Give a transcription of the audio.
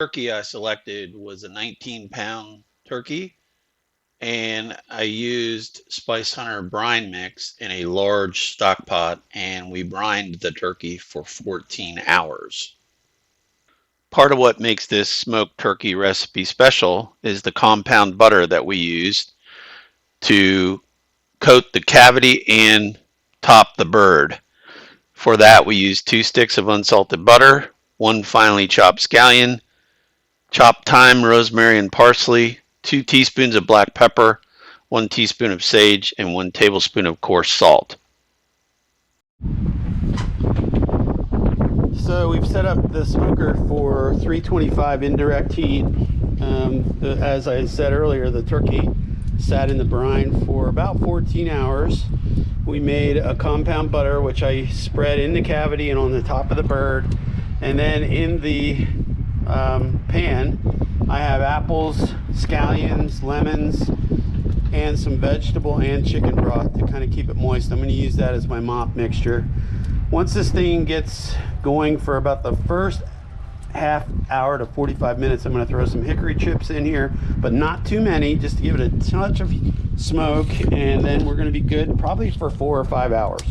Turkey I selected was a 19-pound turkey, and I used Spice Hunter brine mix in a large stock pot, and we brined the turkey for 14 hours. Part of what makes this smoked turkey recipe special is the compound butter that we used to coat the cavity and top the bird. For that, we used 2 sticks of unsalted butter, 1 finely chopped scallion, chopped thyme, rosemary, and parsley, 2 teaspoons of black pepper, 1 teaspoon of sage, and 1 tablespoon of coarse salt. So we've set up the smoker for 325 indirect heat. As I said earlier, the turkey sat in the brine for about 14 hours. We made a compound butter, which I spread in the cavity and on the top of the bird. And then in the pan, I have apples, scallions, lemons, and some vegetable and chicken broth to kind of keep it moist. I'm going to use that as my mop mixture. Once this thing gets going for about the first half hour to 45 minutes, I'm going to throw some hickory chips in here, but not too many, just to give it a touch of smoke, and then we're going to be good probably for 4 or 5 hours.